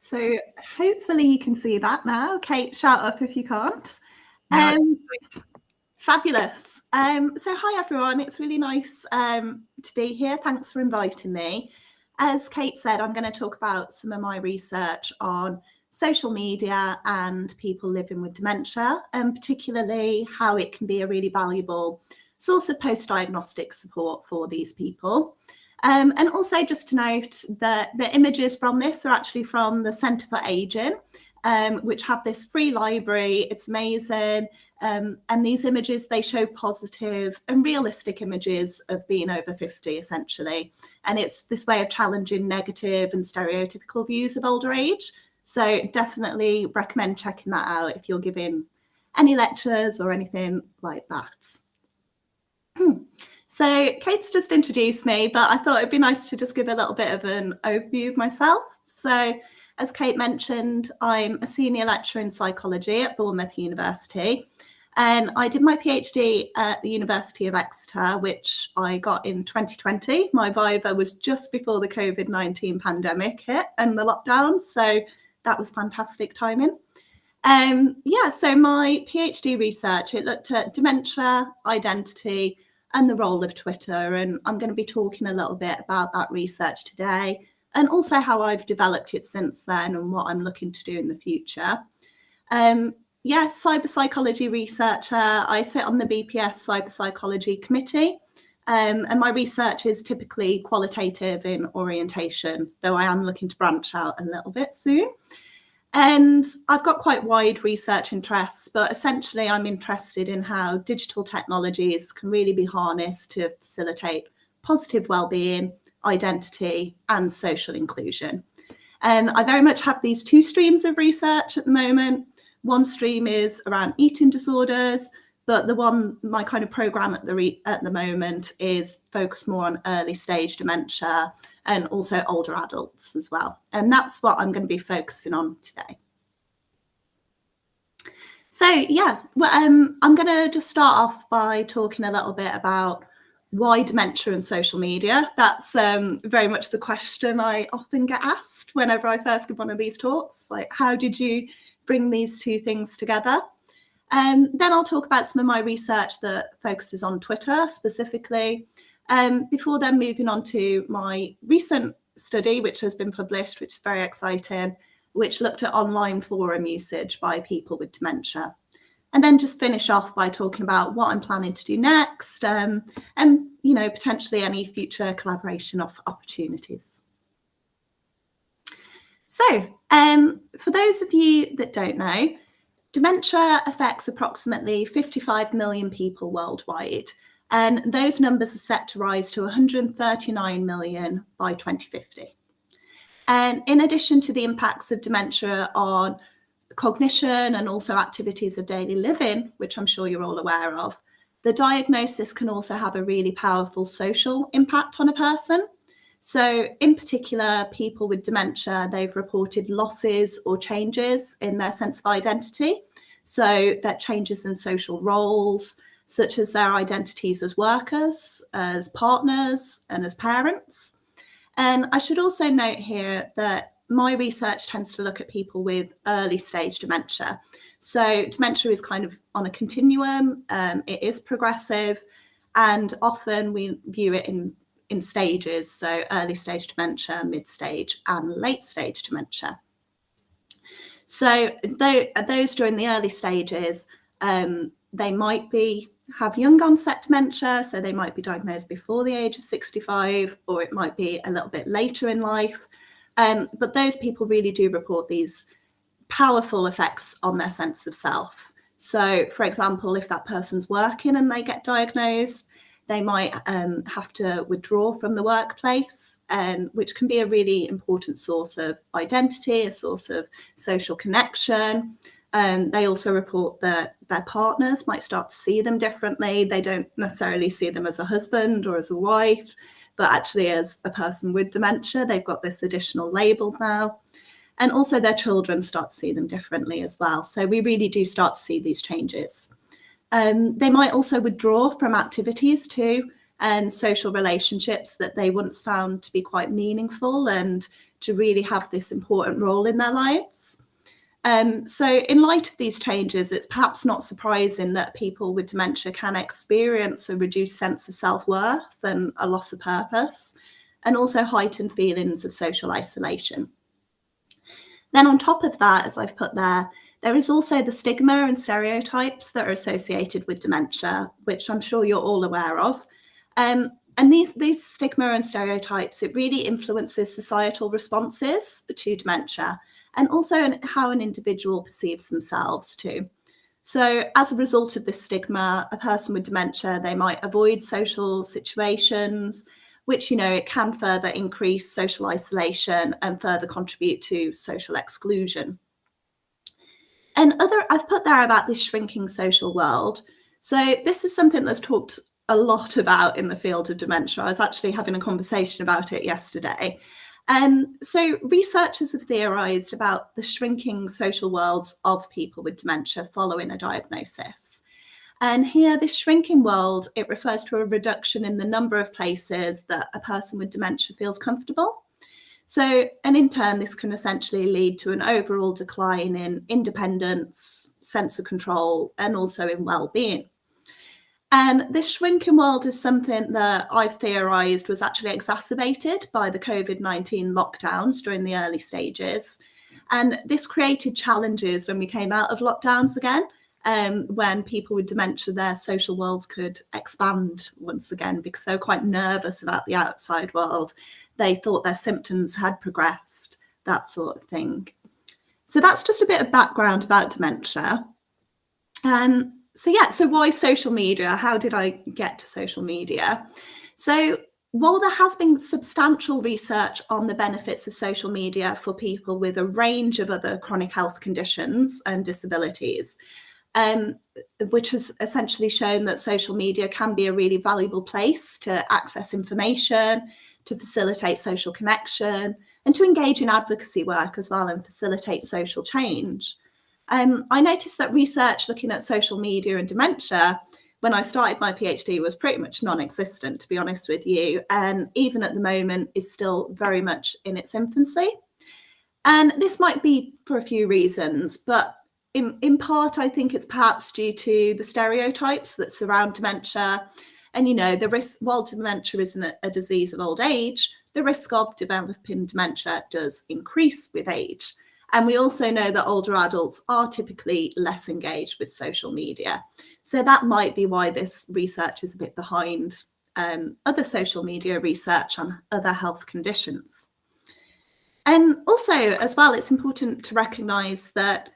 So hopefully you can see that now. Kate, shout up if you can't. Fabulous. So hi everyone, it's really nice to be here. Thanks for inviting me. As Kate said, I'm going to talk about some of my research on social media and people living with dementia, and particularly how it can be a really valuable source of post-diagnostic support for these people. And also just to note that the images from this are actually from the Centre for Ageing, which have this free library. It's amazing. And these images, they show positive and realistic images of being over 50, essentially. And it's this way of challenging negative and stereotypical views of older age. So definitely recommend checking that out if you're giving any lectures or anything like that. So Kate's just introduced me, but I thought it'd be nice to just give a little bit of an overview of myself. So as Kate mentioned, I'm a senior lecturer in psychology at Bournemouth University, and I did my PhD at the University of Exeter, which I got in 2020. My viva was just before the COVID-19 pandemic hit and the lockdown, so that was fantastic timing. So my PhD research, it looked at dementia, identity, and the role of Twitter. And I'm going to be talking a little bit about that research today, and also how I've developed it since then and what I'm looking to do in the future. Cyber psychology researcher. I sit on the BPS cyber psychology committee, and my research is typically qualitative in orientation, though I am looking to branch out a little bit soon. And I've got quite wide research interests, but essentially I'm interested in how digital technologies can really be harnessed to facilitate positive well-being, identity, and social inclusion. And I very much have these two streams of research at the moment. One stream is around eating disorders, but my kind of program at the moment is focused more on early stage dementia and also older adults as well. And that's what I'm going to be focusing on today. So I'm going to just start off by talking a little bit about why dementia and social media. That's very much the question I often get asked whenever I first give one of these talks, like how did you bring these two things together? Then I'll talk about some of my research that focuses on Twitter specifically, before then moving on to my recent study, which has been published, which is very exciting, which looked at online forum usage by people with dementia. And then just finish off by talking about what I'm planning to do next, and potentially any future collaboration opportunities. So for those of you that don't know, dementia affects approximately 55 million people worldwide, and those numbers are set to rise to 139 million by 2050. And in addition to the impacts of dementia on cognition and also activities of daily living, which I'm sure you're all aware of, the diagnosis can also have a really powerful social impact on a person. So in particular, people with dementia, they've reported losses or changes in their sense of identity. So that changes in social roles, such as their identities as workers, as partners, and as parents. And I should also note here that my research tends to look at people with early stage dementia. So dementia is kind of on a continuum. It is progressive, and often we view it in stages. So early stage dementia, mid stage, and late stage dementia. So those during the early stages, they might have young onset dementia, so they might be diagnosed before the age of 65, or it might be a little bit later in life. But those people really do report these powerful effects on their sense of self. So, for example, if that person's working and they get diagnosed, they might have to withdraw from the workplace, which can be a really important source of identity, a source of social connection. They also report that their partners might start to see them differently. They don't necessarily see them as a husband or as a wife, but actually as a person with dementia. They've got this additional label now. And also their children start to see them differently as well. So we really do start to see these changes. They might also withdraw from activities too, and social relationships that they once found to be quite meaningful and to really have this important role in their lives. So in light of these changes, it's perhaps not surprising that people with dementia can experience a reduced sense of self-worth and a loss of purpose, and also heightened feelings of social isolation. Then on top of that, as I've put there is also the stigma and stereotypes that are associated with dementia, which I'm sure you're all aware of. And these stigma and stereotypes, it really influences societal responses to dementia, and also how an individual perceives themselves too. So as a result of this stigma, a person with dementia, they might avoid social situations, which, it can further increase social isolation and further contribute to social exclusion. And I've put there about this shrinking social world. So this is something that's talked a lot about in the field of dementia. I was actually having a conversation about it yesterday. So researchers have theorized about the shrinking social worlds of people with dementia following a diagnosis. And here, this shrinking world, it refers to a reduction in the number of places that a person with dementia feels comfortable. So, and in turn, this can essentially lead to an overall decline in independence, sense of control, and also in well-being. And this shrinking world is something that I've theorized was actually exacerbated by the COVID-19 lockdowns during the early stages. And this created challenges when we came out of lockdowns again, when people with dementia, their social worlds could expand once again because they were quite nervous about the outside world. They thought their symptoms had progressed, that sort of thing. So that's just a bit of background about dementia. So why social media? How did I get to social media? So while there has been substantial research on the benefits of social media for people with a range of other chronic health conditions and disabilities, which has essentially shown that social media can be a really valuable place to access information, to facilitate social connection, and to engage in advocacy work as well and facilitate social change. I noticed that research looking at social media and dementia when I started my PhD was pretty much non-existent, to be honest with you, and even at the moment is still very much in its infancy. And this might be for a few reasons, but in part, I think it's perhaps due to the stereotypes that surround dementia. And, the risk, while dementia isn't a disease of old age, the risk of developing dementia does increase with age. And we also know that older adults are typically less engaged with social media. So that might be why this research is a bit behind other social media research on other health conditions. And also, as well, it's important to recognise that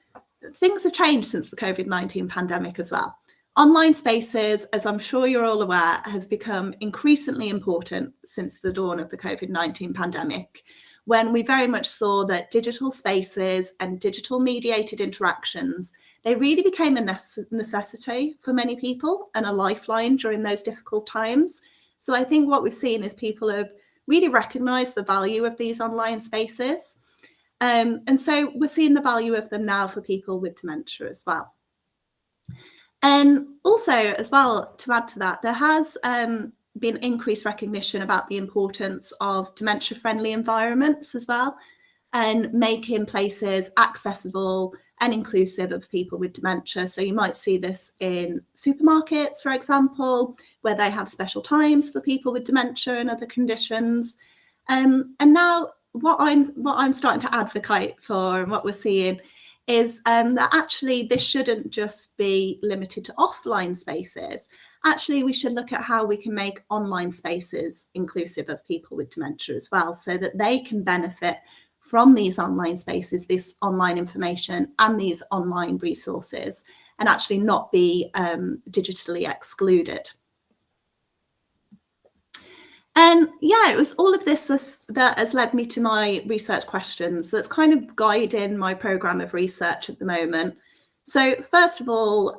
things have changed since the COVID-19 pandemic as well. Online spaces, as I'm sure you're all aware, have become increasingly important since the dawn of the COVID-19 pandemic, when we very much saw that digital spaces and digital mediated interactions, they really became a necessity for many people and a lifeline during those difficult times. So I think what we've seen is people have really recognised the value of these online spaces. And so we're seeing the value of them now for people with dementia as well. And also, as well, to add to that, there has been increased recognition about the importance of dementia-friendly environments as well, and making places accessible and inclusive of people with dementia. So you might see this in supermarkets, for example, where they have special times for people with dementia and other conditions. And now what I'm starting to advocate for and what we're seeing is that actually this shouldn't just be limited to offline spaces. Actually, we should look at how we can make online spaces inclusive of people with dementia as well, so that they can benefit from these online spaces, this online information and these online resources, and actually not be digitally excluded. And it was all of this that has led me to my research questions that's kind of guiding my programme of research at the moment. So first of all,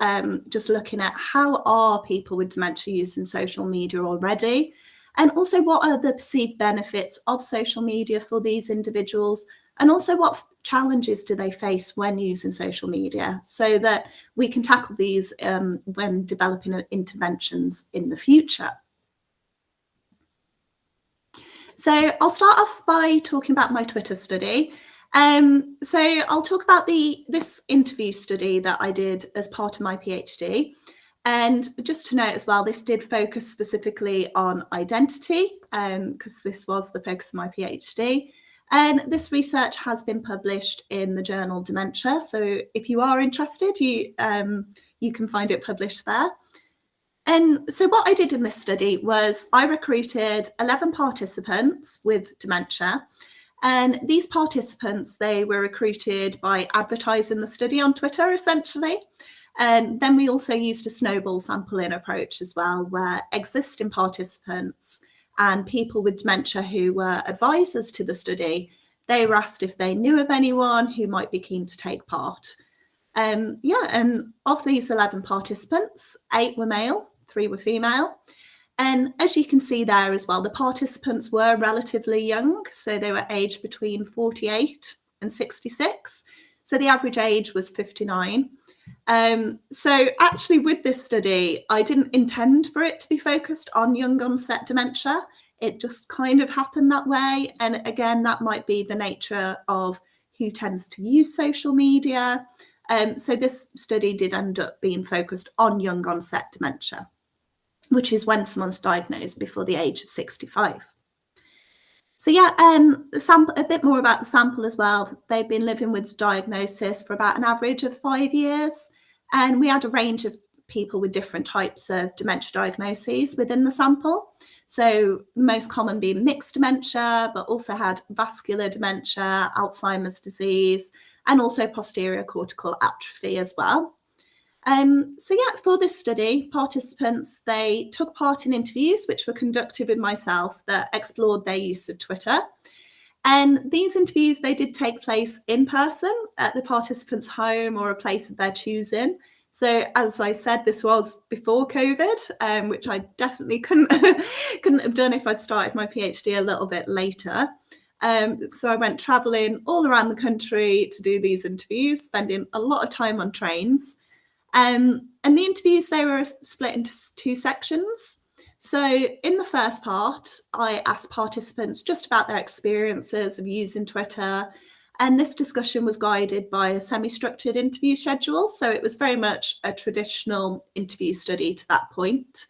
just looking at how are people with dementia using social media already? And also what are the perceived benefits of social media for these individuals? And also what challenges do they face when using social media, so that we can tackle these when developing interventions in the future. So I'll start off by talking about my Twitter study. So I'll talk about this interview study that I did as part of my PhD. And just to note as well, this did focus specifically on identity, because this was the focus of my PhD. And this research has been published in the journal Dementia. So if you are interested, you can find it published there. And so what I did in this study was I recruited 11 participants with dementia. And these participants, they were recruited by advertising the study on Twitter, essentially. And then we also used a snowball sampling approach as well, where existing participants and people with dementia who were advisors to the study, they were asked if they knew of anyone who might be keen to take part. And of these 11 participants, 8 were male, 3 were female. And as you can see there as well, the participants were relatively young. So they were aged between 48 and 66. So the average age was 59. So actually with this study, I didn't intend for it to be focused on young onset dementia. It just kind of happened that way. And again, that might be the nature of who tends to use social media. So this study did end up being focused on young onset dementia, which is when someone's diagnosed before the age of 65. So a bit more about the sample as well. They've been living with diagnosis for about an average of 5 years. And we had a range of people with different types of dementia diagnoses within the sample. So most common being mixed dementia, but also had vascular dementia, Alzheimer's disease, and also posterior cortical atrophy as well. For this study, participants, they took part in interviews which were conducted with myself that explored their use of Twitter. And these interviews, they did take place in person at the participant's home or a place of their choosing. So as I said, this was before COVID, which I definitely couldn't have done if I'd started my PhD a little bit later. So I went traveling all around the country to do these interviews, spending a lot of time on trains. And the interviews, they were split into 2 sections. So in the first part, I asked participants just about their experiences of using Twitter. And this discussion was guided by a semi-structured interview schedule. So it was very much a traditional interview study to that point.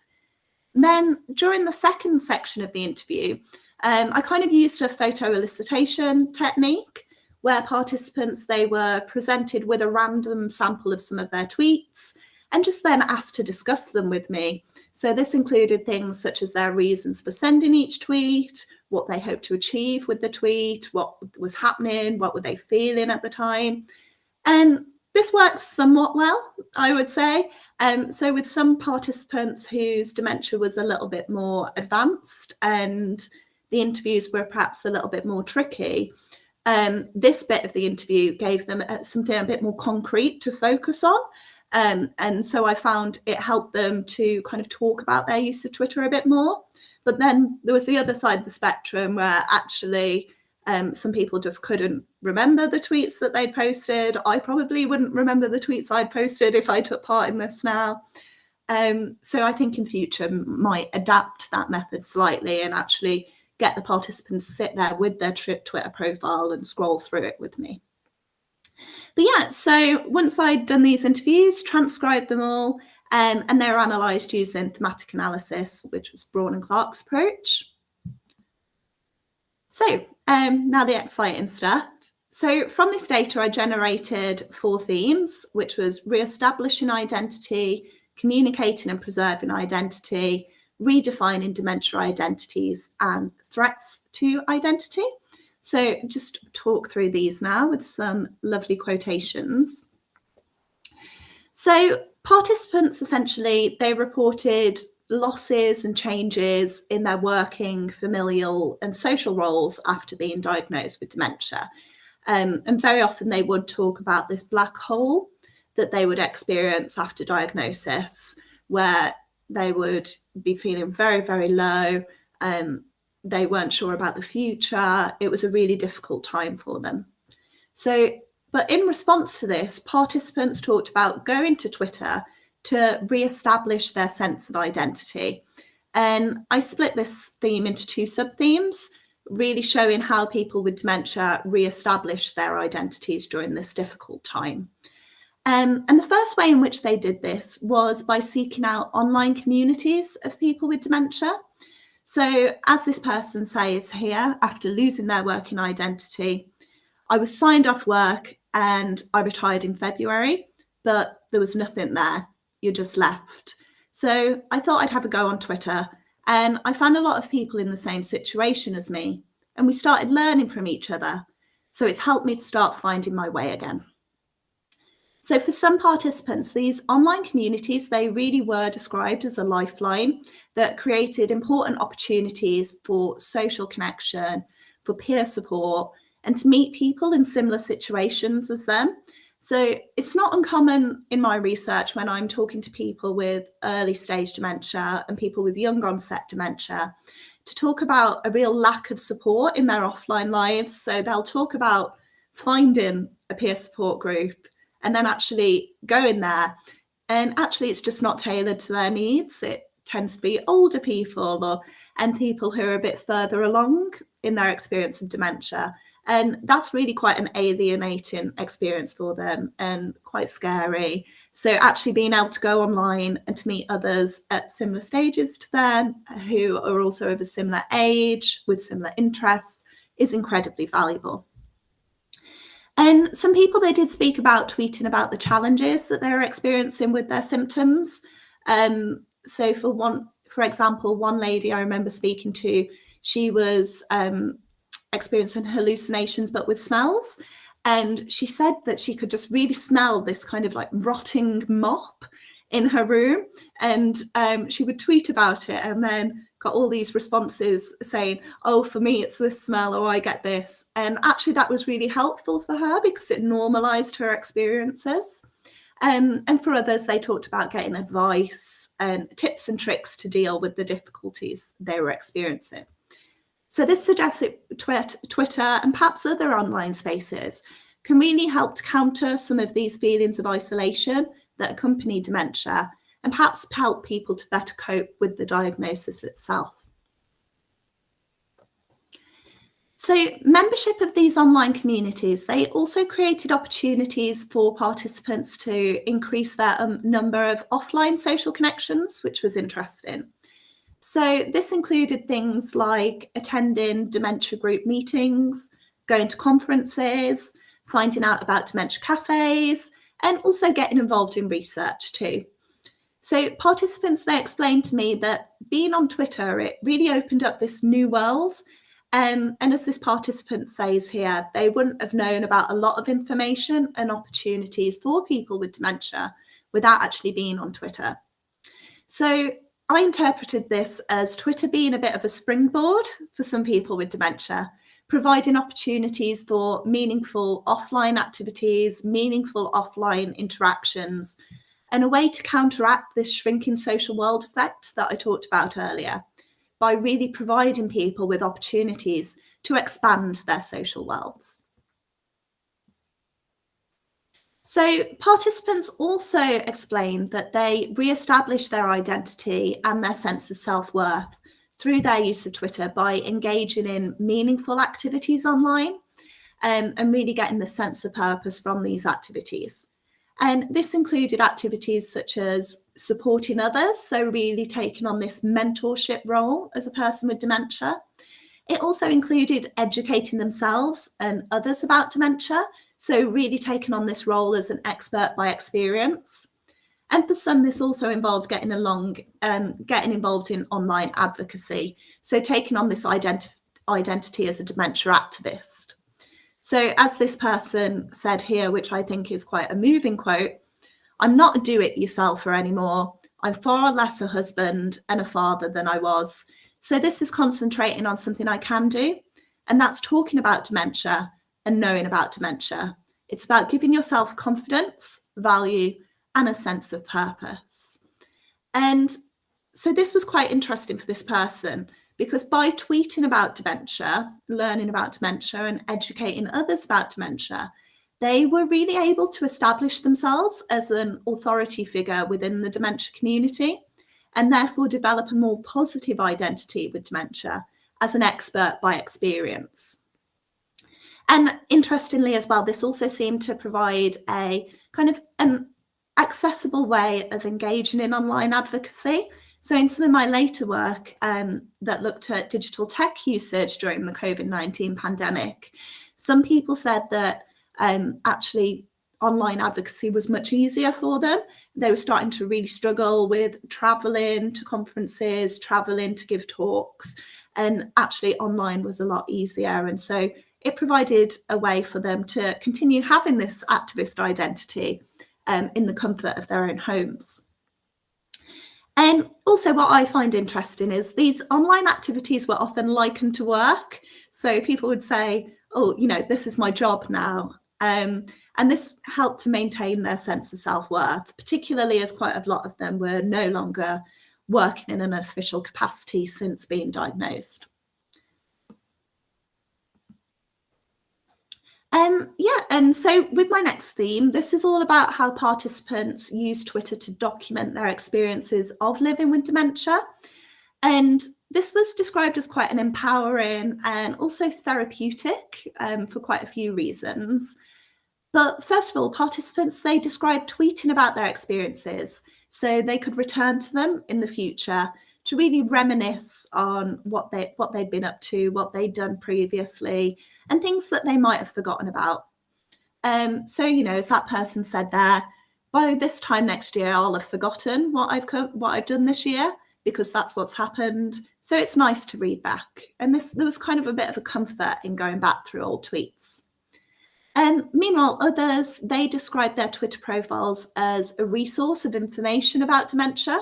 And then during the second section of the interview, I kind of used a photo elicitation technique where participants, they were presented with a random sample of some of their tweets and just then asked to discuss them with me. So this included things such as their reasons for sending each tweet, what they hoped to achieve with the tweet, what was happening, what were they feeling at the time. And this worked somewhat well, I would say. So with some participants whose dementia was a little bit more advanced and the interviews were perhaps a little bit more tricky, this bit of the interview gave them something a bit more concrete to focus on. And so I found it helped them to kind of talk about their use of Twitter a bit more. But then there was the other side of the spectrum where actually some people just couldn't remember the tweets that they'd posted. I probably wouldn't remember the tweets I'd posted if I took part in this now. So I think in future might adapt that method slightly and actually get the participants to sit there with their Twitter profile and scroll through it with me. But so once I'd done these interviews, transcribed them all, and they were analysed using thematic analysis, which was Braun and Clark's approach. So now the exciting stuff. So from this data, I generated 4 themes, which was re-establishing identity, communicating and preserving identity, redefining dementia identities, and threats to identity. So just talk through these now with some lovely quotations. So participants, essentially, they reported losses and changes in their working, familial and social roles after being diagnosed with dementia. And very often they would talk about this black hole that they would experience after diagnosis, where they would be feeling very, very low. They weren't sure about the future. It was a really difficult time for them. But in response to this, participants talked about going to Twitter to re-establish their sense of identity. And I split this theme into 2 sub-themes. really showing how people with dementia re-establish their identities during this difficult time. And the first way in which they did this was by seeking out online communities of people with dementia. So, as this person says here, after losing their working identity, I was signed off work and I retired in February, but there was nothing there. You just left. So I thought I'd have a go on Twitter, and I found a lot of people in the same situation as me, and we started learning from each other. So it's helped me to start finding my way again. So for some participants, these online communities, they really were described as a lifeline that created important opportunities for social connection, for peer support, and to meet people in similar situations as them. So it's not uncommon in my research when I'm talking to people with early stage dementia and people with young onset dementia to talk about a real lack of support in their offline lives. So they'll talk about finding a peer support group and then actually going there. And actually, it's just not tailored to their needs. It tends to be older people and people who are a bit further along in their experience of dementia. And that's really quite an alienating experience for them and quite scary. So actually being able to go online and to meet others at similar stages to them who are also of a similar age with similar interests is incredibly valuable. And some people, they did speak about tweeting about the challenges that they're experiencing with their symptoms. So for example, one lady I remember speaking to, she was experiencing hallucinations, but with smells. And she said that she could just really smell this kind of like rotting mop in her room. And she would tweet about it and then got all these responses saying, oh, for me, it's this smell, or I get this. And actually that was really helpful for her because it normalized her experiences. And for others, they talked about getting advice and tips and tricks to deal with the difficulties they were experiencing. So this suggests that Twitter and perhaps other online spaces can really help to counter some of these feelings of isolation that accompany dementia and perhaps help people to better cope with the diagnosis itself. So membership of these online communities, they also created opportunities for participants to increase their number of offline social connections, which was interesting. So this included things like attending dementia group meetings, going to conferences, finding out about dementia cafes, and also getting involved in research too. So participants, they explained to me that being on Twitter, it really opened up this new world. And as this participant says here, they wouldn't have known about a lot of information and opportunities for people with dementia without actually being on Twitter. So I interpreted this as Twitter being a bit of a springboard for some people with dementia, providing opportunities for meaningful offline activities, meaningful offline interactions, and a way to counteract this shrinking social world effect that I talked about earlier by really providing people with opportunities to expand their social worlds. So participants also explained that they re-established their identity and their sense of self-worth through their use of Twitter by engaging in meaningful activities online and really getting the sense of purpose from these activities. And this included activities such as supporting others, so really taking on this mentorship role as a person with dementia. It also included educating themselves and others about dementia, so really taking on this role as an expert by experience. And for some, this also involved getting involved in online advocacy, so taking on this identity as a dementia activist. So as this person said here, which I think is quite a moving quote, I'm not a do-it-yourselfer anymore. I'm far less a husband and a father than I was. So this is concentrating on something I can do, and that's talking about dementia and knowing about dementia. It's about giving yourself confidence, value, and a sense of purpose. And so this was quite interesting for this person, because by tweeting about dementia, learning about dementia, and educating others about dementia, they were really able to establish themselves as an authority figure within the dementia community, and therefore develop a more positive identity with dementia as an expert by experience. And interestingly as well, this also seemed to provide a kind of an accessible way of engaging in online advocacy. So in some of my later work that looked at digital tech usage during the COVID-19 pandemic, some people said that actually online advocacy was much easier for them. They were starting to really struggle with traveling to conferences, traveling to give talks, and actually online was a lot easier. And so it provided a way for them to continue having this activist identity in the comfort of their own homes. And also what I find interesting is these online activities were often likened to work. So people would say, oh, you know, this is my job now. And this helped to maintain their sense of self-worth, particularly as quite a lot of them were no longer working in an official capacity since being diagnosed. Yeah, and so with my next theme, this is all about how participants use Twitter to document their experiences of living with dementia. And this was described as quite an empowering and also therapeutic for quite a few reasons. But first of all, participants, they described tweeting about their experiences so they could return to them in the future to really reminisce on what they'd been up to, what they'd done previously, and things that they might have forgotten about. So, you know, as that person said there, by this time next year, I'll have forgotten what I've done this year because that's what's happened. So it's nice to read back. And there was kind of a bit of a comfort in going back through old tweets. Meanwhile, others, they describe their Twitter profiles as a resource of information about dementia.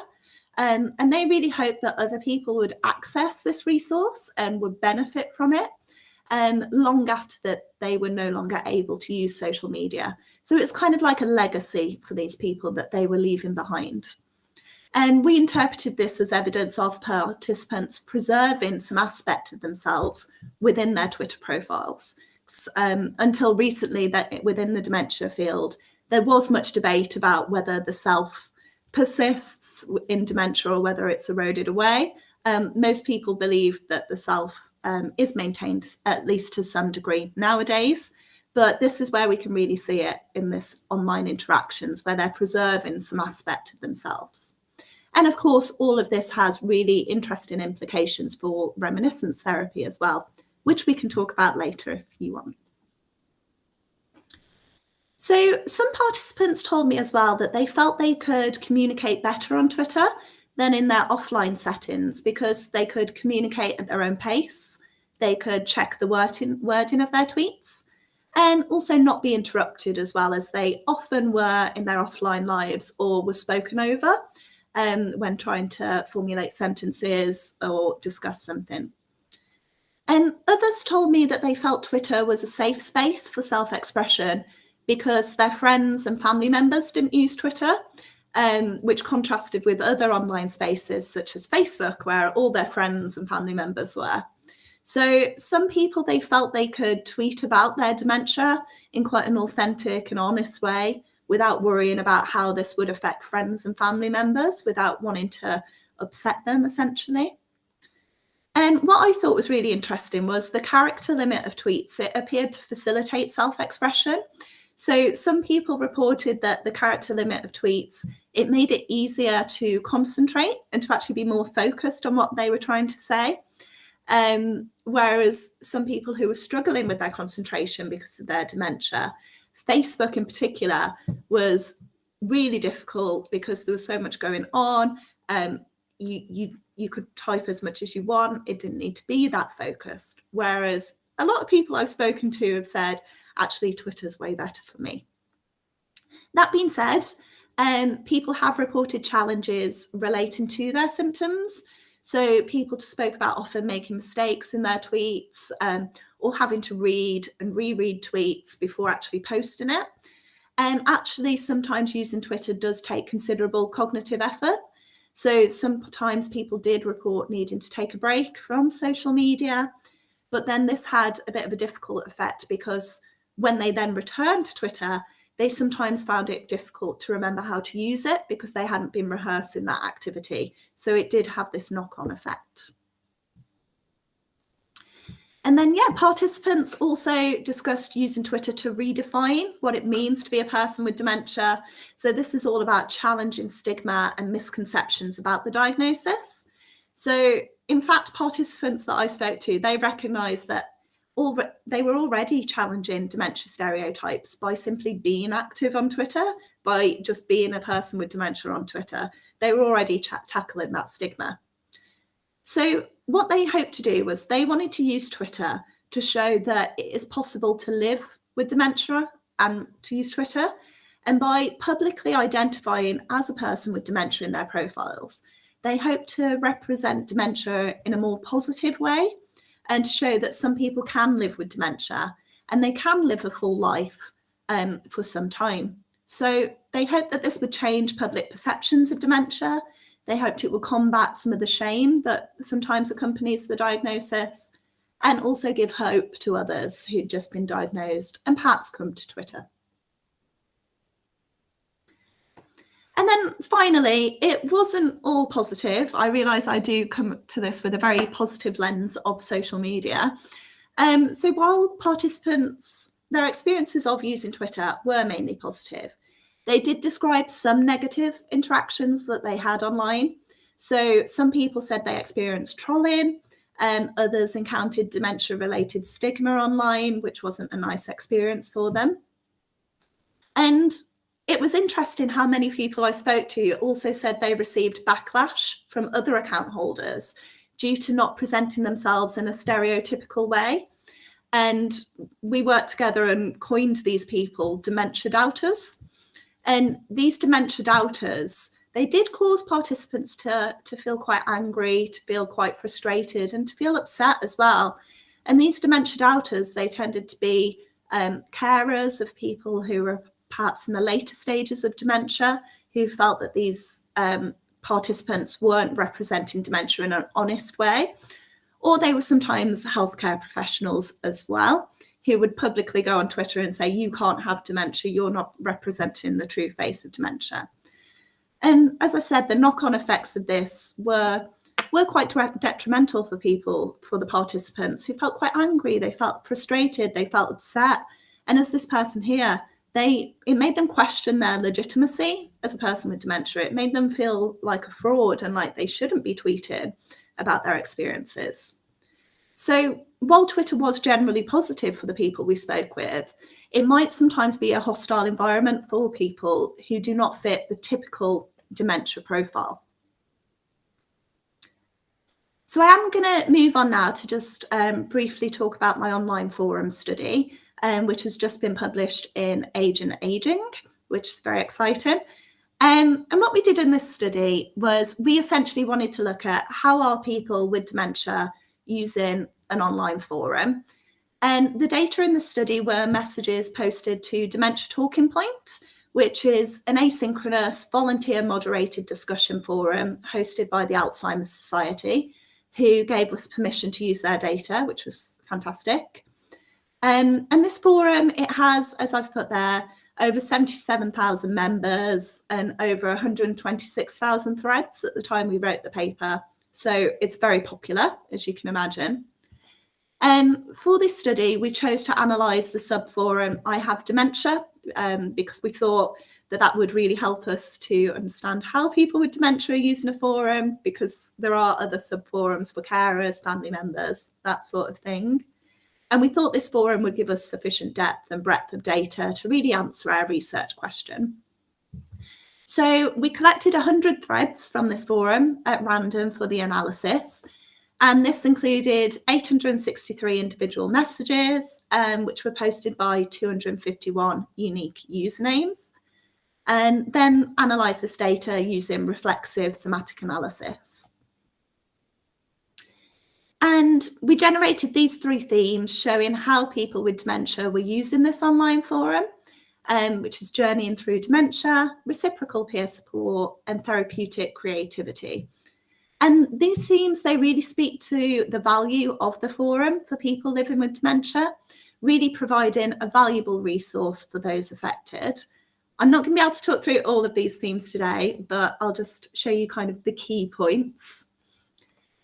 And they really hope that other people would access this resource and would benefit from it long after that they were no longer able to use social media. So it's kind of like a legacy for these people that they were leaving behind. And we interpreted this as evidence of participants preserving some aspect of themselves within their Twitter profiles. Until recently, that within the dementia field, there was much debate about whether the self persists in dementia or whether it's eroded away. Most people believe that the self is maintained, at least to some degree nowadays, but this is where we can really see it in this online interactions where they're preserving some aspect of themselves. And of course, all of this has really interesting implications for reminiscence therapy as well, which we can talk about later if you want. So some participants told me as well that they felt they could communicate better on Twitter than in their offline settings because they could communicate at their own pace, they could check the wording of their tweets, and also not be interrupted as well as they often were in their offline lives or were spoken over when trying to formulate sentences or discuss something. And others told me that they felt Twitter was a safe space for self-expression because their friends and family members didn't use Twitter, which contrasted with other online spaces such as Facebook, where all their friends and family members were. So some people, they felt they could tweet about their dementia in quite an authentic and honest way without worrying about how this would affect friends and family members, without wanting to upset them, essentially. And what I thought was really interesting was the character limit of tweets. It appeared to facilitate self-expression. So some people reported that the character limit of tweets, it made it easier to concentrate and to actually be more focused on what they were trying to say. Whereas some people who were struggling with their concentration because of their dementia, Facebook in particular was really difficult because there was so much going on. You could type as much as you want. It didn't need to be that focused. Whereas a lot of people I've spoken to have said, actually, Twitter's way better for me. That being said, people have reported challenges relating to their symptoms. So people spoke about often making mistakes in their tweets or having to read and reread tweets before actually posting it. And actually, sometimes using Twitter does take considerable cognitive effort. So sometimes people did report needing to take a break from social media, but then this had a bit of a difficult effect because when they then returned to Twitter, they sometimes found it difficult to remember how to use it because they hadn't been rehearsing that activity. So it did have this knock-on effect. And then, yeah, participants also discussed using Twitter to redefine what it means to be a person with dementia. So this is all about challenging stigma and misconceptions about the diagnosis. So in fact, participants that I spoke to, they recognised that they were already challenging dementia stereotypes by simply being active on Twitter, by just being a person with dementia on Twitter. They were already tackling that stigma. So what they hoped to do was they wanted to use Twitter to show that it is possible to live with dementia and to use Twitter. And by publicly identifying as a person with dementia in their profiles, they hope to represent dementia in a more positive way and to show that some people can live with dementia and they can live a full life for some time. So they hope that this would change public perceptions of dementia. They hoped it would combat some of the shame that sometimes accompanies the diagnosis and also give hope to others who'd just been diagnosed and perhaps come to Twitter. And then finally, it wasn't all positive. I realise I do come to this with a very positive lens of social media. So while participants, their experiences of using Twitter were mainly positive, they did describe some negative interactions that they had online. So some people said they experienced trolling, others encountered dementia-related stigma online, which wasn't a nice experience for them. And it was interesting how many people I spoke to also said they received backlash from other account holders due to not presenting themselves in a stereotypical way. And we worked together and coined these people dementia doubters. And these dementia doubters, they did cause participants to feel quite angry, to feel quite frustrated, and to feel upset as well. And these dementia doubters, they tended to be carers of people who were perhaps in the later stages of dementia, who felt that these participants weren't representing dementia in an honest way. Or they were sometimes healthcare professionals as well, who would publicly go on Twitter and say, you can't have dementia, you're not representing the true face of dementia. And as I said, the knock-on effects of this were quite detrimental for people, for the participants who felt quite angry, they felt frustrated, they felt upset. And as this person here, it made them question their legitimacy as a person with dementia. It made them feel like a fraud and like they shouldn't be tweeting about their experiences. So while Twitter was generally positive for the people we spoke with, it might sometimes be a hostile environment for people who do not fit the typical dementia profile. So I am going to move on now to just briefly talk about my online forum study, which has just been published in Age and Aging, which is very exciting. And what we did in this study was we essentially wanted to look at how are people with dementia using an online forum. And the data in the study were messages posted to Dementia Talking Point, which is an asynchronous, volunteer-moderated discussion forum hosted by the Alzheimer's Society, who gave us permission to use their data, which was fantastic. And this forum, it has, as I've put there, over 77,000 members and over 126,000 threads at the time we wrote the paper. So it's very popular, as you can imagine. And for this study, we chose to analyse the sub-forum I Have Dementia, because we thought that would really help us to understand how people with dementia are using a forum, because there are other sub-forums for carers, family members, that sort of thing. And we thought this forum would give us sufficient depth and breadth of data to really answer our research question. So we collected 100 threads from this forum at random for the analysis. And this included 863 individual messages, which were posted by 251 unique usernames, and then analysed this data using reflexive thematic analysis. And we generated these 3 themes showing how people with dementia were using this online forum, which is journeying through dementia, reciprocal peer support, and therapeutic creativity. And these themes, they really speak to the value of the forum for people living with dementia, really providing a valuable resource for those affected. I'm not going to be able to talk through all of these themes today, but I'll just show you kind of the key points.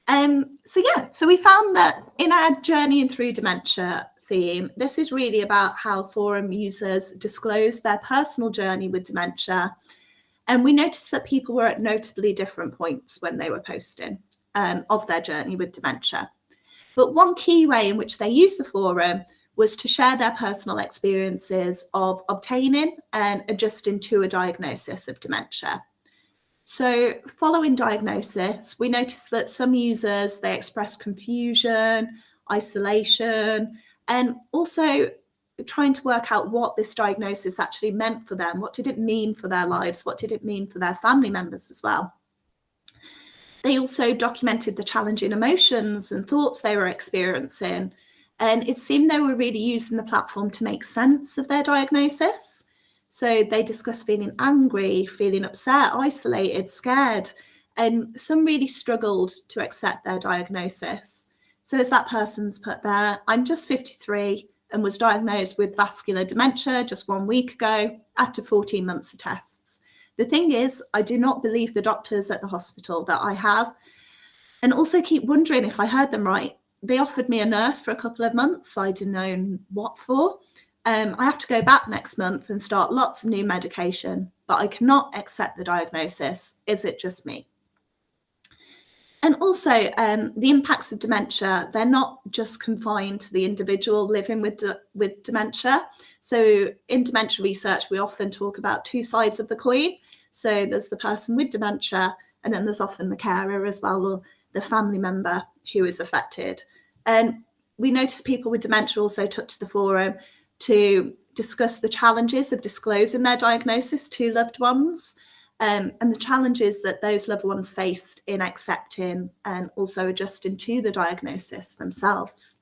So we found that in our journeying through dementia theme, this is really about how forum users disclose their personal journey with dementia. And we noticed that people were at notably different points when they were posting of their journey with dementia. But one key way in which they used the forum was to share their personal experiences of obtaining and adjusting to a diagnosis of dementia. So following diagnosis, we noticed that some users, they expressed confusion, isolation, and also trying to work out what this diagnosis actually meant for them. What did it mean for their lives? What did it mean for their family members as well? They also documented the challenging emotions and thoughts they were experiencing. And it seemed they were really using the platform to make sense of their diagnosis. So they discussed feeling angry, feeling upset, isolated, scared, and some really struggled to accept their diagnosis. So as that person's put there, I'm just 53 and was diagnosed with vascular dementia just 1 week ago after 14 months of tests. The thing is, I do not believe the doctors at the hospital that I have, and also keep wondering if I heard them right. They offered me a nurse for a couple of months. I didn't know what for. I have to go back next month and start lots of new medication, but I cannot accept the diagnosis. Is it just me? And also, the impacts of dementia, they're not just confined to the individual living with dementia. So in dementia research, we often talk about two sides of the coin. So there's the person with dementia, and then there's often the carer as well, or the family member who is affected. And we noticed people with dementia also took to the forum to discuss the challenges of disclosing their diagnosis to loved ones, and the challenges that those loved ones faced in accepting and also adjusting to the diagnosis themselves.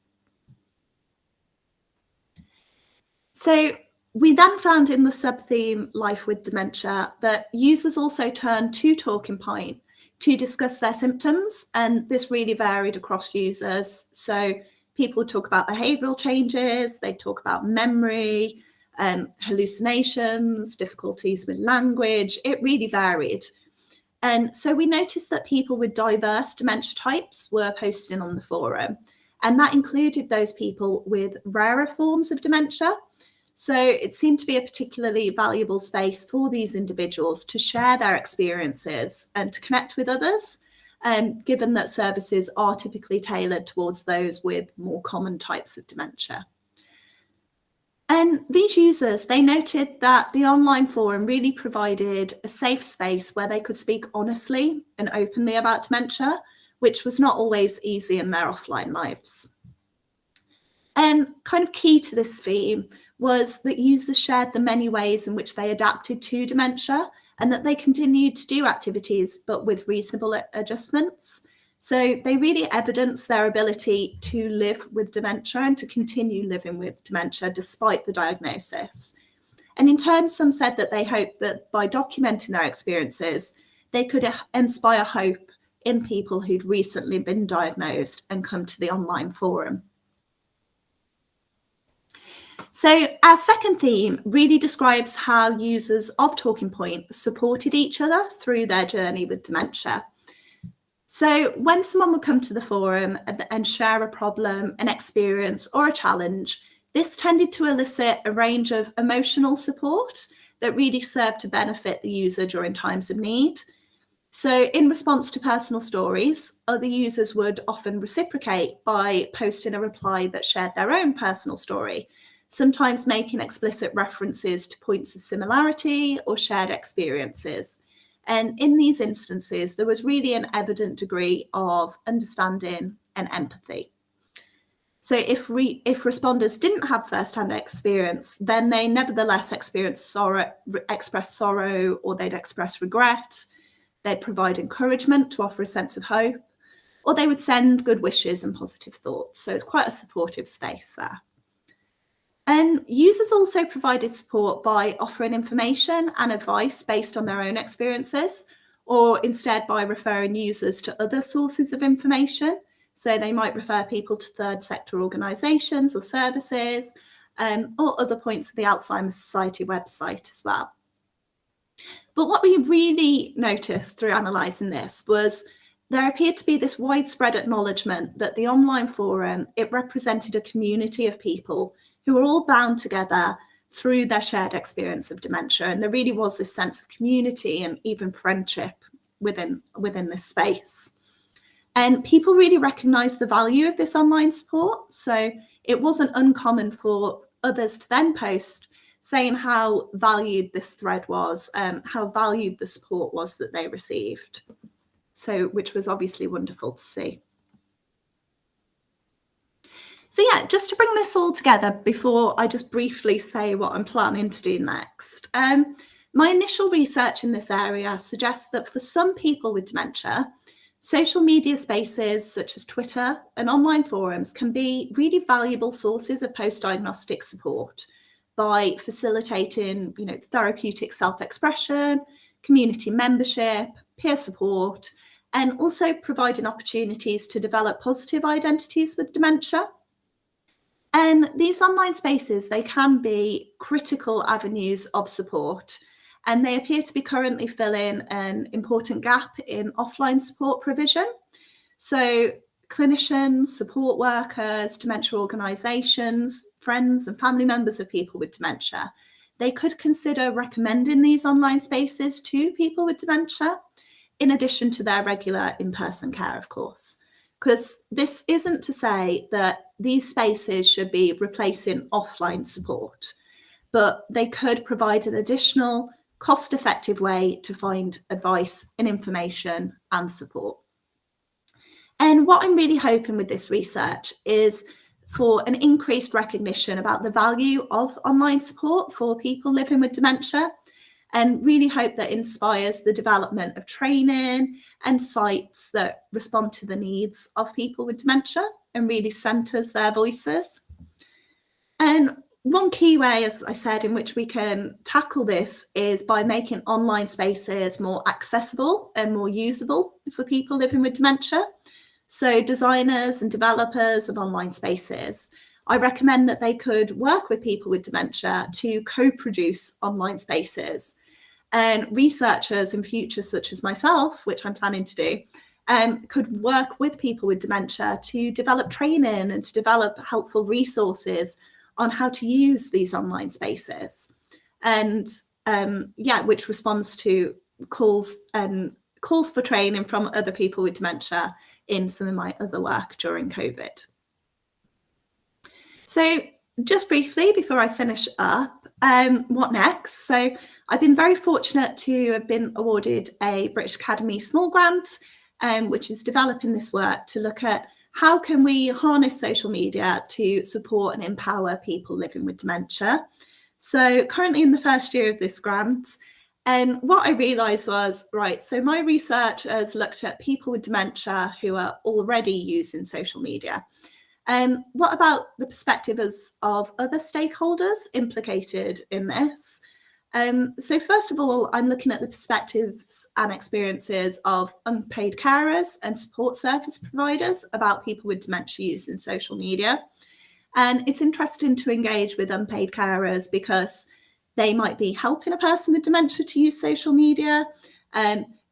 So we then found in the sub-theme Life with Dementia that users also turned to Talking Point to discuss their symptoms, and this really varied across users. So people talk about behavioural changes, they talk about memory, hallucinations, difficulties with language. It really varied. And so we noticed that people with diverse dementia types were posting on the forum, and that included those people with rarer forms of dementia. So it seemed to be a particularly valuable space for these individuals to share their experiences and to connect with others, given that services are typically tailored towards those with more common types of dementia. And these users, they noted that the online forum really provided a safe space where they could speak honestly and openly about dementia, which was not always easy in their offline lives. And kind of key to this theme was that users shared the many ways in which they adapted to dementia and that they continued to do activities, but with reasonable adjustments. So they really evidenced their ability to live with dementia and to continue living with dementia despite the diagnosis. And in turn, some said that they hoped that by documenting their experiences, they could inspire hope in people who'd recently been diagnosed and come to the online forum. So our second theme really describes how users of Talking Point supported each other through their journey with dementia. So when someone would come to the forum and share a problem, an experience, or a challenge, this tended to elicit a range of emotional support that really served to benefit the user during times of need. So in response to personal stories, other users would often reciprocate by posting a reply that shared their own personal story, sometimes making explicit references to points of similarity or shared experiences. And in these instances, there was really an evident degree of understanding and empathy. So if responders didn't have first-hand experience, then they nevertheless express sorrow, or they'd express regret. They'd provide encouragement to offer a sense of hope, or they would send good wishes and positive thoughts. So it's quite a supportive space there. And users also provided support by offering information and advice based on their own experiences, or instead by referring users to other sources of information. So they might refer people to third sector organisations or services, or other points of the Alzheimer's Society website as well. But what we really noticed through analysing this was there appeared to be this widespread acknowledgement that the online forum, it represented a community of people who were all bound together through their shared experience of dementia. And there really was this sense of community and even friendship within this space. And people really recognised the value of this online support. So it wasn't uncommon for others to then post saying how valued this thread was, how valued the support was that they received. So, which was obviously wonderful to see. So yeah, just to bring this all together before I just briefly say what I'm planning to do next. My initial research in this area suggests that for some people with dementia, social media spaces such as Twitter and online forums can be really valuable sources of post-diagnostic support by facilitating, therapeutic self-expression, community membership, peer support, and also providing opportunities to develop positive identities with dementia. And these online spaces, they can be critical avenues of support, and they appear to be currently filling an important gap in offline support provision. So clinicians, support workers, dementia organisations, friends and family members of people with dementia, they could consider recommending these online spaces to people with dementia, in addition to their regular in-person care, of course. Because this isn't to say that these spaces should be replacing offline support, but they could provide an additional cost-effective way to find advice and information and support. And what I'm really hoping with this research is for an increased recognition about the value of online support for people living with dementia, and really hope that inspires the development of training and sites that respond to the needs of people with dementia and really centres their voices. And one key way, as I said, in which we can tackle this is by making online spaces more accessible and more usable for people living with dementia. So designers and developers of online spaces, I recommend that they could work with people with dementia to co-produce online spaces. And researchers in future, such as myself, which I'm planning to do, could work with people with dementia to develop training and to develop helpful resources on how to use these online spaces. And which responds to calls for training from other people with dementia in some of my other work during COVID. So just briefly, before I finish up, what next? So I've been very fortunate to have been awarded a British Academy small grant, which is developing this work to look at how can we harness social media to support and empower people living with dementia. So currently in the first year of this grant, and what I realised was, right, so my research has looked at people with dementia who are already using social media. What about the perspectives of other stakeholders implicated in this? So first of all, I'm looking at the perspectives and experiences of unpaid carers and support service providers about people with dementia using social media. And it's interesting to engage with unpaid carers because they might be helping a person with dementia to use social media.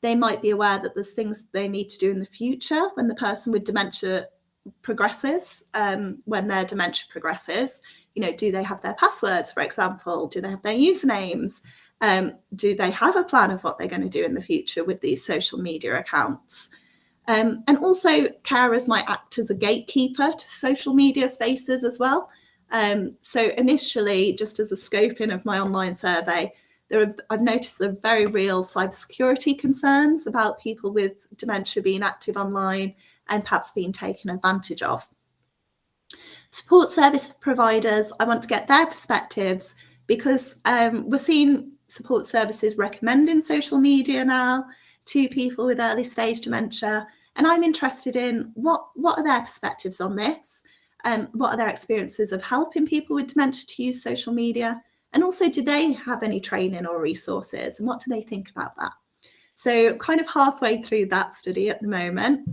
They might be aware that there's things they need to do in the future when the person with dementia progresses, when their dementia progresses. Do they have their passwords, for example? Do they have their usernames? Do they have a plan of what they're going to do in the future with these social media accounts? And also carers might act as a gatekeeper to social media spaces as well. So initially, just as a scoping of my online survey, I've noticed there are very real cybersecurity concerns about people with dementia being active online and perhaps being taken advantage of. Support service providers, I want to get their perspectives because we're seeing support services recommending social media now to people with early stage dementia. And I'm interested in what are their perspectives on this? What are their experiences of helping people with dementia to use social media? And also, do they have any training or resources? And what do they think about that? So kind of halfway through that study at the moment.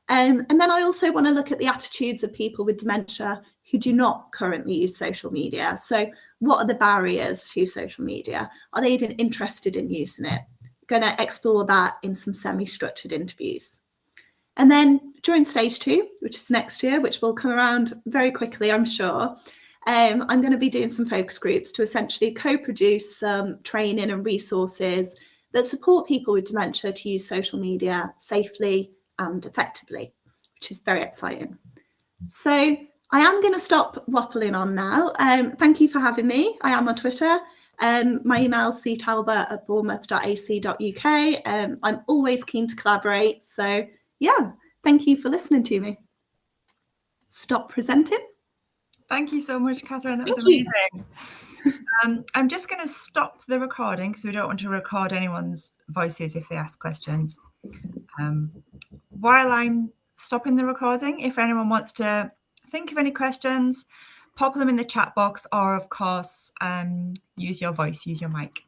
And then I also want to look at the attitudes of people with dementia who do not currently use social media. So what are the barriers to social media? Are they even interested in using it? I'm going to explore that in some semi-structured interviews. And then during stage 2, which is next year, which will come around very quickly, I'm sure, I'm going to be doing some focus groups to essentially co-produce some training and resources that support people with dementia to use social media safely and effectively, which is very exciting. So I am going to stop waffling on now. Thank you for having me. I am on Twitter. My email is ctalbot@bournemouth.ac.uk. I'm always keen to collaborate. So yeah, thank you for listening to me. Stop presenting. Thank you so much, Catherine. That was amazing. I'm just going to stop the recording because we don't want to record anyone's voices if they ask questions. While I'm stopping the recording, if anyone wants to think of any questions, pop them in the chat box, or of course, use your voice, use your mic.